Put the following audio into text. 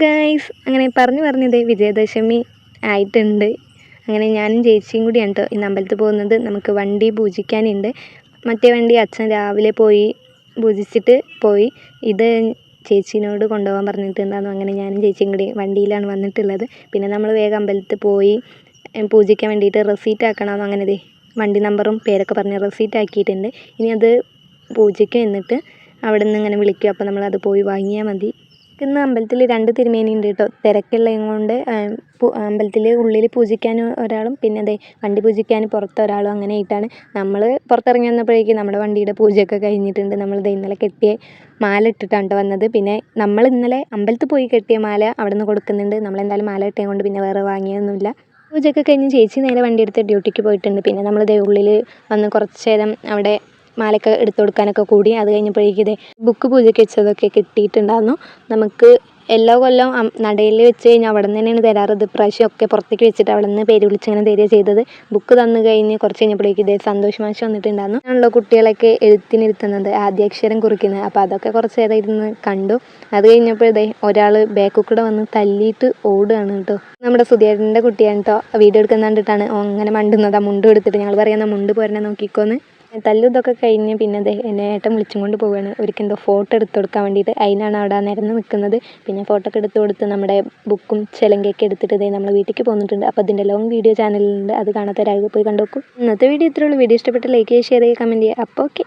Guys, അങ്ങനെ പറഞ്ഞതേ വിജയദശമി ആയിട്ടുണ്ട്. അങ്ങനെ ഞാനും ചേച്ചിയും കൂടിയാണ് കേട്ടോ ഇന്ന് അമ്പലത്തിൽ പോകുന്നത്. നമുക്ക് വണ്ടി പൂജിക്കാനുണ്ട്. മറ്റേ വണ്ടി അച്ഛൻ രാവിലെ പോയി പൂജിച്ചിട്ട് പോയി. ഇത് ചേച്ചീനോട് കൊണ്ടുപോകാൻ പറഞ്ഞിട്ടുണ്ടായിരുന്നു. അങ്ങനെ ഞാനും ചേച്ചിയും കൂടി വണ്ടിയിലാണ് വന്നിട്ടുള്ളത്. പിന്നെ നമ്മൾ വേഗം അമ്പലത്തിൽ പോയി പൂജിക്കാൻ വേണ്ടിയിട്ട് റെസീറ്റ് ആക്കണം. അങ്ങനെ വണ്ടി നമ്പറും പേരൊക്കെ പറഞ്ഞ് റെസീറ്റ് ആക്കിയിട്ടുണ്ട്. ഇനി അത് പൂജയ്ക്ക് എന്നിട്ട് അവിടെ നിന്ന് ഇങ്ങനെ വിളിക്കും. അപ്പോൾ നമ്മളത് പോയി വാങ്ങിയാൽ മതി. ഇന്ന് അമ്പലത്തിൽ 2 തിരുമേനി ഉണ്ട് കേട്ടോ. തിരക്കുള്ളത് കൊണ്ട് അമ്പലത്തിൽ ഉള്ളിൽ പൂജിക്കാൻ ഒരാളും പിന്നെ വണ്ടി പൂജിക്കാൻ പുറത്ത് ഒരാളും അങ്ങനെ ആയിട്ടാണ്. നമ്മൾ പുറത്തിറങ്ങി വന്നപ്പോഴേക്കും നമ്മുടെ വണ്ടിയുടെ പൂജയൊക്കെ കഴിഞ്ഞിട്ടുണ്ട്. നമ്മളിത് ഇന്നലെ കെട്ടിയ മാല ഇട്ടിട്ടാണ് വന്നത്. പിന്നെ നമ്മൾ ഇന്നലെ അമ്പലത്തിൽ പോയി കെട്ടിയ മാല അവിടെ നിന്ന് കൊടുക്കുന്നുണ്ട്. നമ്മളെന്തായാലും മാല കിട്ടിയത് കൊണ്ട് പിന്നെ വേറെ വാങ്ങിയൊന്നുമില്ല. പൂജയൊക്കെ കഴിഞ്ഞ് ചേച്ചി നേരെ വണ്ടി എടുത്ത് ഡ്യൂട്ടിക്ക് പോയിട്ടുണ്ട്. പിന്നെ നമ്മൾ ഉള്ളിൽ വന്ന് കുറച്ച് നേരം അവിടെ മാലയൊക്കെ എടുത്തു കൊടുക്കാനൊക്കെ കൂടി. അത് കഴിഞ്ഞപ്പോഴേക്കും ബുക്ക് പൂജയ്ക്ക് വെച്ചതൊക്കെ കിട്ടിയിട്ടുണ്ടായിരുന്നു. നമുക്ക് എല്ലാ കൊല്ലം നടയിൽ വെച്ച് കഴിഞ്ഞാൽ അവിടെ നിന്ന് തന്നെയാണ് തരാറ്. ഇത് പ്രാവശ്യം ഒക്കെ പുറത്തേക്ക് വെച്ചിട്ട് അവിടെ നിന്ന് പേര് വിളിച്ചിങ്ങനെ തരിക ചെയ്തത്. ബുക്ക് തന്നു കഴിഞ്ഞ് കുറച്ച് കഴിഞ്ഞപ്പോഴേക്കും സന്തോഷ് മാഷ് വന്നിട്ടുണ്ടായിരുന്നു. ആണല്ലോ കുട്ടികളൊക്കെ എഴുത്തിനിരുത്തുന്നത്, ആദ്യാക്ഷരം കുറിക്കുന്നത്. അപ്പോൾ അതൊക്കെ കുറച്ച് നേരം ഇരുന്ന് കണ്ടു. അത് കഴിഞ്ഞപ്പോൾ ഒരാൾ ബാക്കിൽ കൂടെ വന്ന് തല്ലിയിട്ട് ഓടുകയാണ് കേട്ടോ. നമ്മുടെ സുധീരൻ്റെ കുട്ടിയാണ് കേട്ടോ. വീഡിയോ എടുക്കുന്ന കണ്ടിട്ടാണ് അങ്ങനെ മണ്ടുന്നത്. ആ മുണ്ട് എടുത്തിട്ട് ഞങ്ങൾ പറയുന്ന മുണ്ട് പോരണേ നോക്കിക്കോന്ന്. തല്ലും ഇതൊക്കെ കഴിഞ്ഞ് പിന്നെ എന്നെ ഏട്ടൻ വിളിച്ചും കൊണ്ട് പോവുകയാണ്. ഒരിക്കൽ ഫോട്ടോ എടുത്ത് കൊടുക്കാൻ വേണ്ടിയിട്ട്. അതിനാണ് അവിടെ നിരന്ന് നിൽക്കുന്നത്. പിന്നെ ഫോട്ടോ ഒക്കെ എടുത്ത് കൊടുത്ത് നമ്മുടെ ബുക്കും ചിലങ്കയൊക്കെ എടുത്തിട്ട് നമ്മൾ വീട്ടിലേക്ക് പോന്നിട്ടുണ്ട്. അപ്പോൾ അതിൻ്റെ ലോങ് വീഡിയോ ചാനലിലുണ്ട്. അത് കാണാത്തവരാകെ പോയി കണ്ടു നോക്കും. ഇന്നത്തെ വീഡിയോ ഇത്രയുള്ളൂ. വീഡിയോ ഇഷ്ടപ്പെട്ട ലൈക്ക് ചെയ്യുക, ഷെയർ ചെയ്യുക, കമൻറ്റ് ചെയ്യുക. അപ്പോൾ ഓക്കെ.